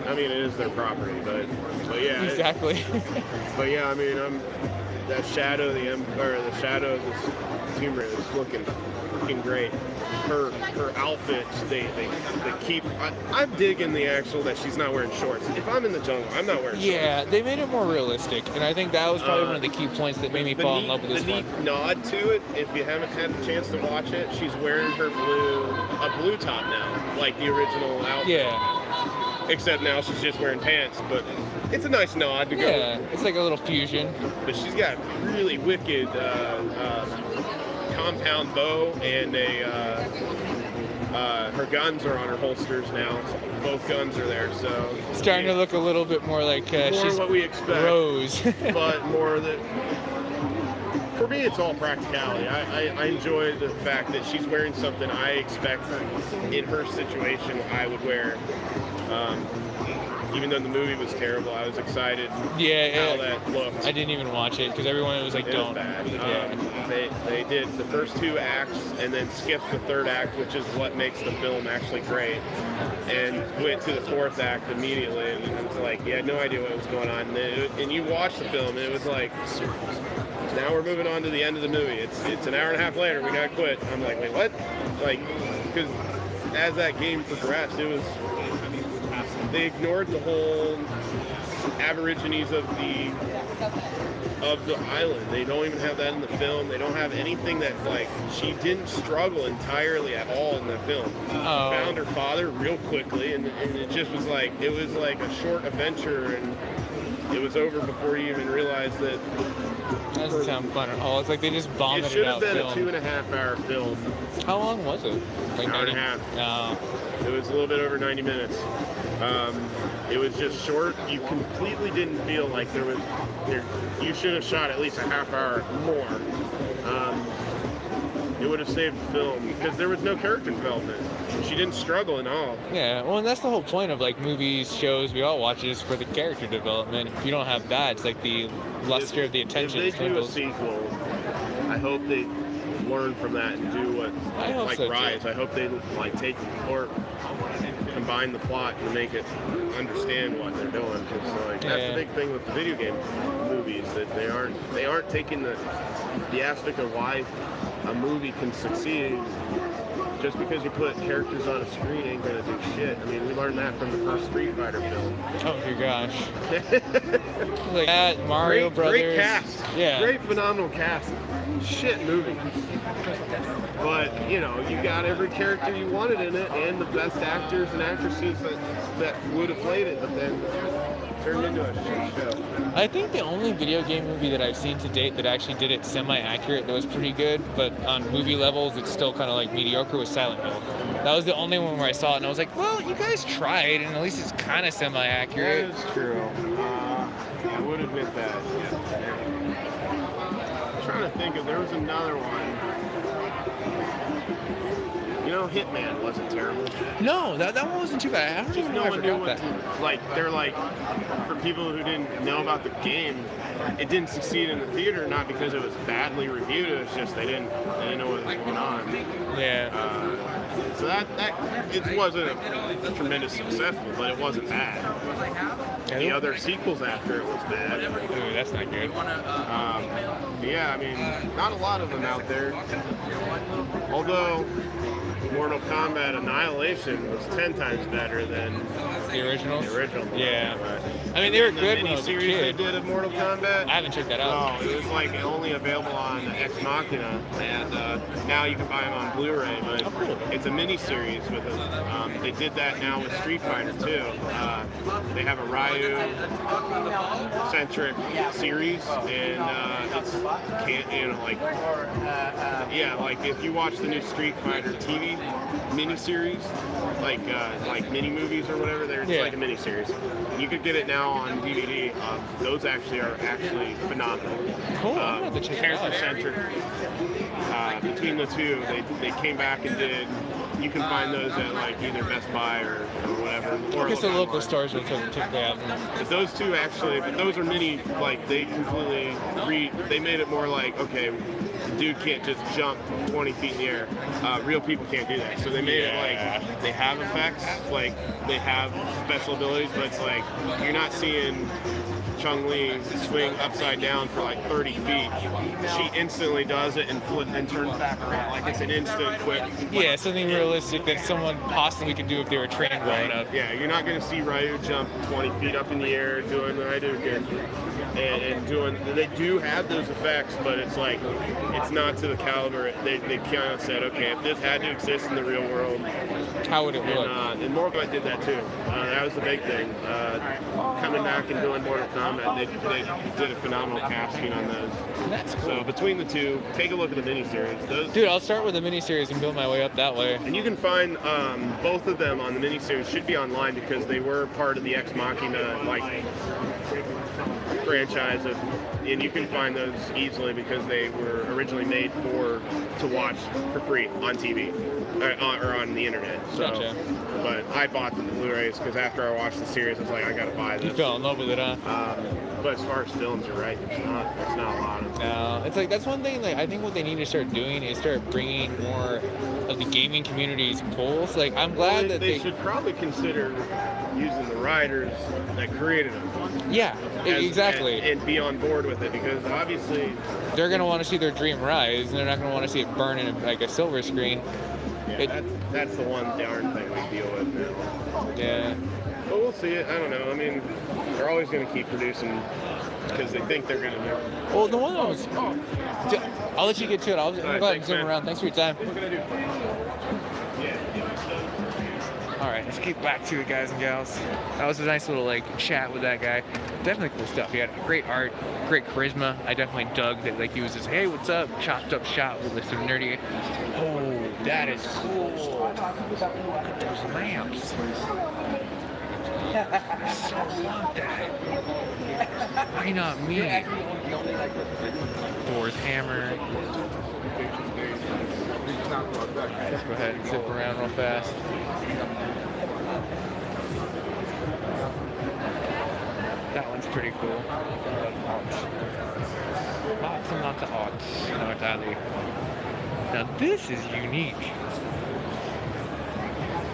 I mean, it is their property, but yeah. Exactly. But yeah, I mean, that Shadow of the Shadow of this Tomb Raider is looking great. Her outfits, they keep. I'm digging the actual that she's not wearing shorts. If I'm in the jungle, I'm not wearing shorts. Yeah, they made it more realistic, and I think that was probably one of the key points that made me fall in love with this The one. neat nod to it, if you haven't had a chance to watch it, she's wearing a blue top now, like the original outfit. Yeah. Except now she's just wearing pants, but it's a nice nod to go. Yeah, it's like a little fusion. But she's got really wicked compound bow, and her guns are on her holsters now. Both guns are there, so It's starting to look a little bit more like more she's what we expect. Rose. But more that. For me, it's all practicality. I enjoy the fact that she's wearing something I expect in her situation I would wear. Even though the movie was terrible, I was excited how that looked. I didn't even watch it because everyone was like, It don't. was bad. Yeah. They did the first two acts and then skipped the third act, which is what makes the film actually great, and went to the fourth act immediately. And it was like, you had no idea what was going on. And you watch the film, and it was like, now we're moving on to the end of the movie. It's an hour and a half later. We gotta quit. I'm like, wait, what? Like, because as that game progressed, they ignored the whole Aborigines of the island. They don't even have that in the film. They don't have anything that, like, she didn't struggle entirely at all in the film. She found her father real quickly, and it just was like, it was like a short adventure, and it was over before you even realized that. That doesn't sound fun at all. It's like they just bombed It it should have out. been film. a 2.5-hour film. How long was it? Like Hour and a 90? half. No. It was a little bit over 90 minutes. It was just short. You completely didn't feel like you should have shot at least a half hour more. It would have saved the film because there was no character development. She didn't struggle at all. Yeah, well, and that's the whole point of like movies, shows we all watch is for the character development. If you don't have that, it's like the luster of the attention. If they do a sequel, I hope they learn from that and do what like so, Rise. too. I hope they like take or combine the plot and make it understand what they're doing. Because like that's the big thing with the video game movies, that they aren't taking the aspect of why a movie can succeed. Just because you put characters on a screen ain't gonna do shit. I mean, we learned that from the first Street Fighter film. Oh my gosh. Like that, Mario Brothers. Great cast. Yeah. Great, phenomenal cast. Shit movie. But, you know, you got every character you wanted in it and the best actors and actresses that would have played it, but then turned into a shit show. I think the only video game movie that I've seen to date that actually did it semi-accurate, that was pretty good, but on movie levels it's still kind of like mediocre, was Silent Hill. That was the only one where I saw it and I was like, well, you guys tried, and at least it's kind of semi-accurate. That is true. I would admit that. I'm trying to think if there was another one. You know, Hitman wasn't terrible. No, that one wasn't too bad. I don't even know I forgot that. Like, they're like, for people who didn't know about the game, it didn't succeed in the theater, not because it was badly reviewed, it was just they didn't know what was going on. Yeah. So that it wasn't a tremendous successful, but it wasn't bad. The other sequels after it was bad. Ooh, that's not good. Yeah, I mean, not a lot of them out there. Although Mortal Kombat Annihilation was 10 times better than the original. Yeah. But I mean, they were good when I was a mini-series they kid. did of Mortal Kombat. I haven't checked that out. Oh, it was like only available on Ex Machina, and now you can buy them on Blu-ray. But it's a mini-series with a. They did that now with Street Fighter too. They have a Ryu-centric series, and it's like if you watch the new Street Fighter TV mini-series, like mini movies or whatever, it's like a mini-series. You could get it now on DVD. Those are phenomenal. Cool. I'm gonna have to check it out. Character-centric. Between the two, they came back and did. You can find those at like either Best Buy or whatever. Or I guess the local stores will typically have them. But those two but those are mini. Like they completely they made it more like, okay, the dude can't just jump 20 feet in the air. Real people can't do that. So they made it like they have effects, like they have special abilities, but it's like you're not seeing Chun-Li swing upside down for like 30 feet. She instantly does it and turns back around. Like it's an instant quick. Yeah, something realistic that someone possibly could do if they were trained well enough. Yeah, you're not going to see Ryu jump 20 feet up in the air doing what I do again. And they do have those effects, but it's like, it's not to the caliber. They kind of said, okay, if this had to exist in the real world, how would it look? And Mortal Kombat did that too. That was the big thing. Coming back and doing Mortal Kombat, they did a phenomenal casting on those. That's cool. So between the two, take a look at the miniseries. Dude, I'll start with the miniseries and build my way up that way. And you can find both of them on the miniseries. Should be online because they were part of the Ex Machina franchise and you can find those easily because they were originally made to watch for free on TV or on the internet. So, gotcha. But I bought the Blu-rays because after I watched the series, I was like, I gotta buy this. You fell in love with it, huh? But as far as films, you're right. There's not a lot of. No, it's like that's one thing. Like I think what they need to start doing is start bringing more of the gaming community's pulls. Like I'm glad that they should probably consider using the writers that created them. Yeah, exactly. And be on board with it because obviously they're gonna want to see their dream rise, and they're not gonna want to see it burn in like a silver screen. Yeah, that's the one darn thing we deal with now. Yeah. But we'll see it. I don't know. I mean, they're always going to keep producing because they think they're going to do. Well, the one that was. I'll let you get to it. I'll go ahead and zoom around. Thanks for your time. All right, let's get back to it, guys and gals. That was a nice little chat with that guy. Definitely cool stuff. He had great art, great charisma. I definitely dug that he was just, hey, what's up? Chopped up shot with some nerdy. Oh, that is cool. Look at those lamps. I so want that. Why not me? Thor's hammer. Alright, let's go ahead and zip around real fast. That one's pretty cool. Lots and lots of odds. Not Ali. Now this is unique.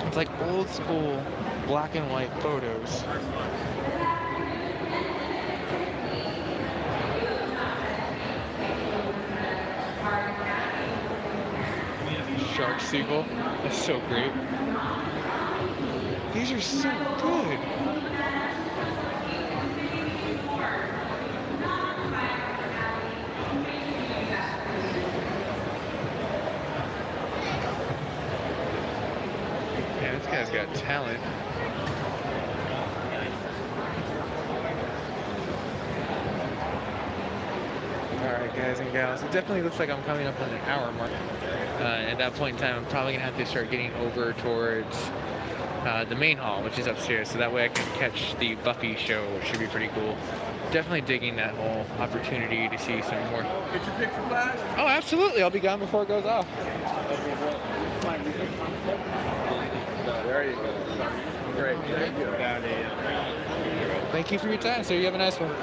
It's like old school black and white photos. Shark seagull. That's so great. These are so good. Man, this guy's got talent. Alright guys and gals, it definitely looks like I'm coming up on an hour mark. At that point in time, I'm probably going to have to start getting over towards the main hall, which is upstairs, so that way I can catch the Buffy show, which should be pretty cool. Definitely digging that whole opportunity to see some more. Get your picture flash? Oh, absolutely. I'll be gone before it goes off. There you go. Great. Thank you. Thank you for your time, sir. You have a nice one.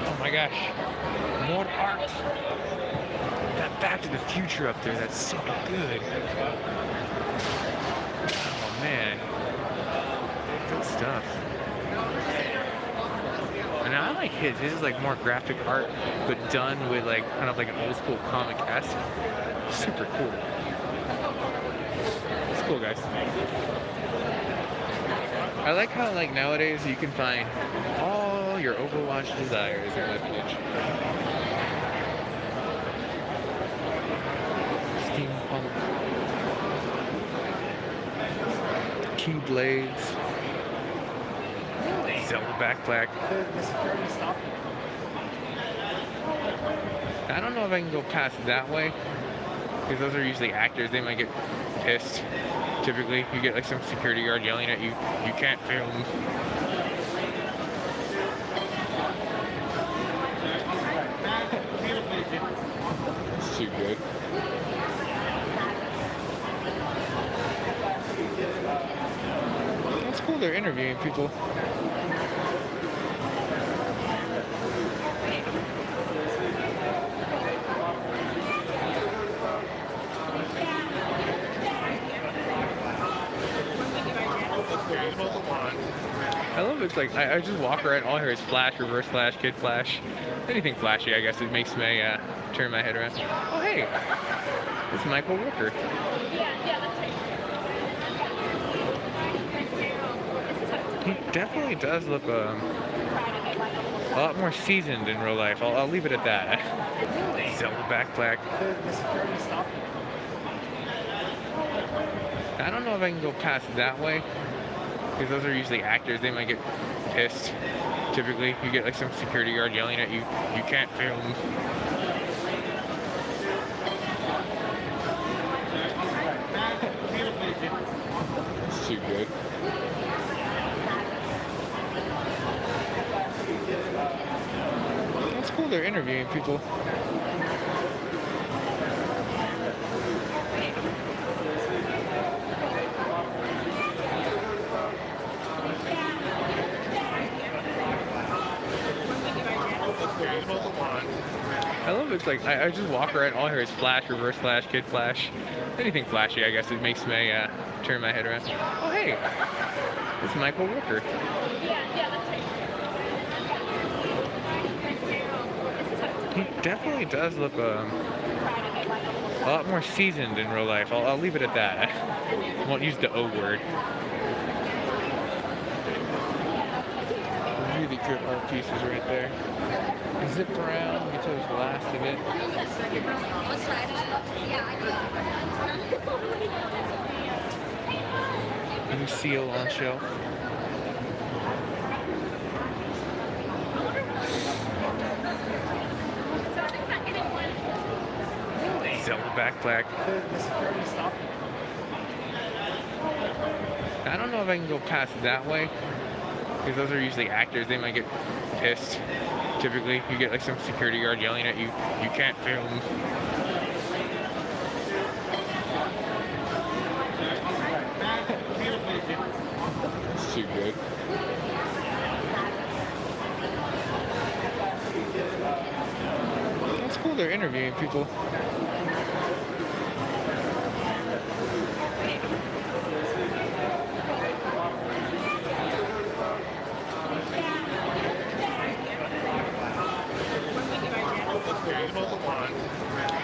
Oh my gosh. More art. That Back to the Future up there, that's so good. Oh man. Good stuff. And I like his. His is like more graphic art, but done with like kind of like an old school comic-esque. Super cool. It's cool, guys. I like how like nowadays you can find all your Overwatch desires in that page. Steampunk. Keyblades. Zelda backpack. I don't know if I can go past that way, because those are usually actors. They might get pissed. Typically, you get like some security guard yelling at you, "You can't film." It's too good. That's cool, they're interviewing people. I love it. It's like I just walk around. All I hear is flash, reverse flash, kid flash. Anything flashy, I guess. It makes me turn my head around. Oh hey, it's Michael Rooker. He definitely does look a lot more seasoned in real life. I'll leave it at that. Zelda backpack. I don't know if I can go past that way, because those are usually actors. They might get pissed. Typically, you get like some security guard yelling at you, "You can't film." It's too good. That's cool, they're interviewing people. I love it. It's like I just walk around. All I hear is flash, reverse flash, kid flash. Anything flashy, I guess. It makes me turn my head around. Oh hey, it's Michael Rooker. He definitely does look a lot more seasoned in real life. I'll leave it at that. I won't use the O word. Really good art pieces right there. Zip around, get to the last of it. Lucille on shelf. Zelda backpack. I don't know if I can go past that way, because those are usually actors. They might get pissed. Typically, you get like some security guard yelling at you, "You can't film." It's too good. It's cool they're interviewing people.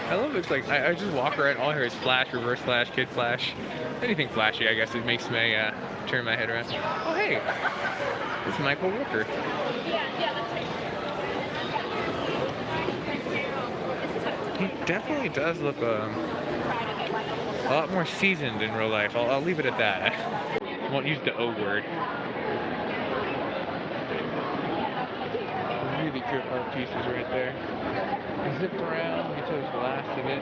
I love it's like I just walk around, all I hear is flash, reverse flash, kid flash. Anything flashy, I guess, it makes me turn my head around. Oh hey, it's Michael Rooker. He definitely does look a lot more seasoned in real life. I'll leave it at that. I won't use the O word. Really good art pieces right there. Zip around, get to the last of it.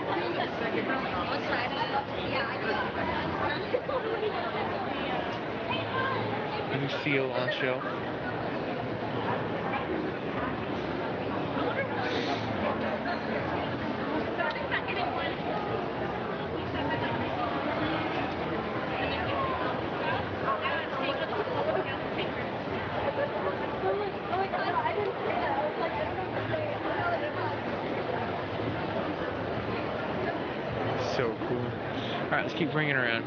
Lucille on show. So cool. Alright, let's keep bringing it around.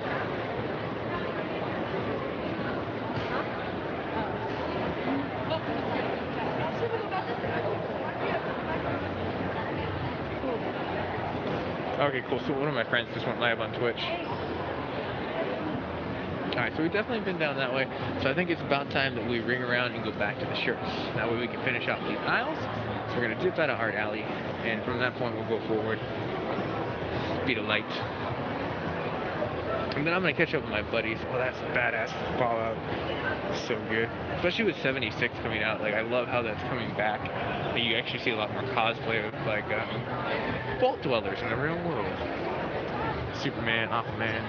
Okay, cool. So one of my friends just went live on Twitch. Alright, so we've definitely been down that way. So I think it's about time that we ring around and go back to the shirts. That way we can finish out these aisles. So we're going to dip out of Art Alley. And from that point, we'll go forward. Speed of light. And then I'm going to catch up with my buddies. Oh, that's badass Fallout. So good. Especially with 76 coming out. Like, I love how that's coming back. And you actually see a lot more cosplay of, like, Vault Dwellers in the real world. Superman, Aquaman,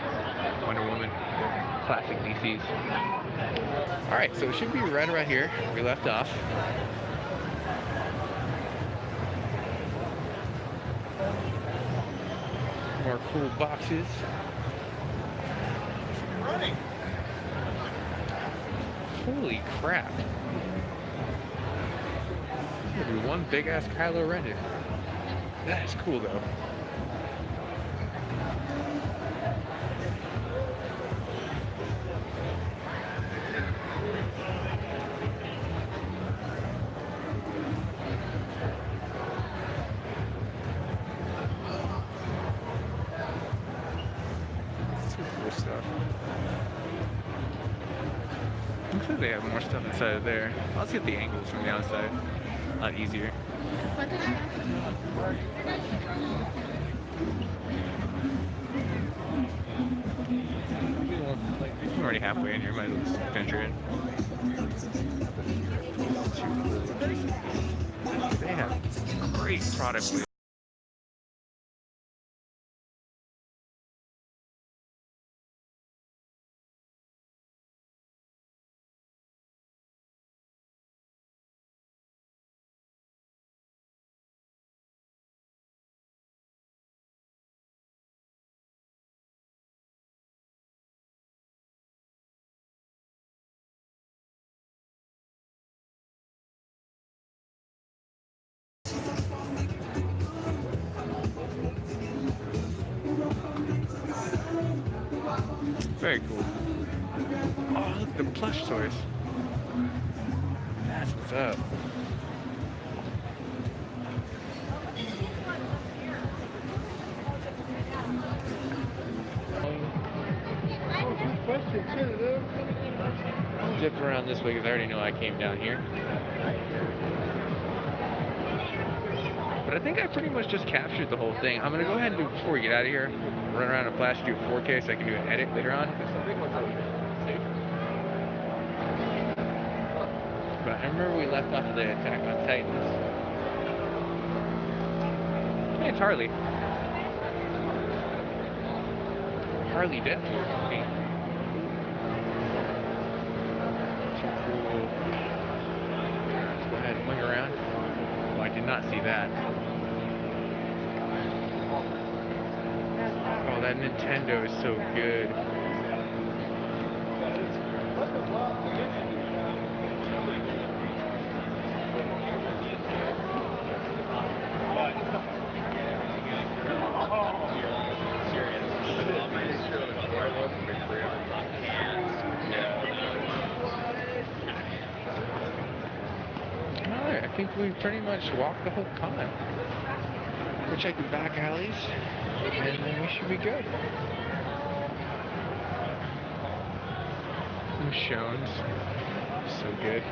Wonder Woman. Classic DCs. Alright, so it should be right around here. We left off. More cool boxes. Holy crap. There'll be one big ass Kylo Ren. That is cool though. Super stuff. Looks like they have more stuff inside of there. Let's get the angles from the outside. A lot easier. I'm already halfway in here, might as well venture in. They have great product. Very cool. Oh, look, the plush toys. That's what's up. I'll zip around this way because I already know I came down here. But I think I pretty much just captured the whole thing. I'm going to go ahead and do, before we get out of here, run around and flash, do 4K so I can do an edit later on. But I remember we left off of the Attack on Titans. Hey, it's Harley. Harley Deadpool. not see that. Oh, that Nintendo is so good. Alright, I think we pretty much walked the whole con. We'll check the back alleys, and then we should be good. Some shows. So good.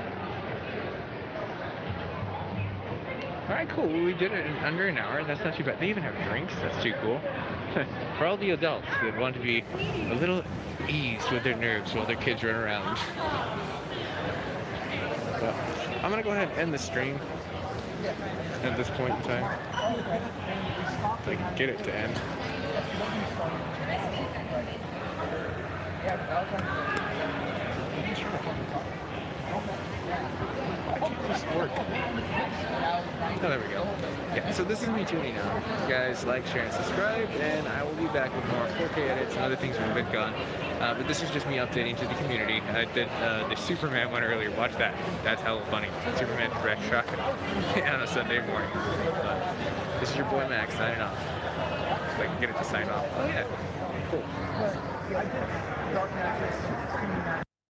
Alright, cool. Well, we did it in under an hour. That's not too bad. They even have drinks. That's too cool. For all the adults that want to be a little eased with their nerves while their kids run around. But I'm going to go ahead and end the stream at this point in time. Like, get it to end. Oh, there we go. Yeah, so this is me tuning out. You guys like, share, and subscribe, and I will be back with more 4K edits and other things from VidCon. But this is just me updating to the community. I did the Superman one earlier. Watch that. That's hella funny. Superman Fresh Shock on a Sunday morning. But this is your boy Max signing off. So I can get it to sign off. Oh, yeah. Cool.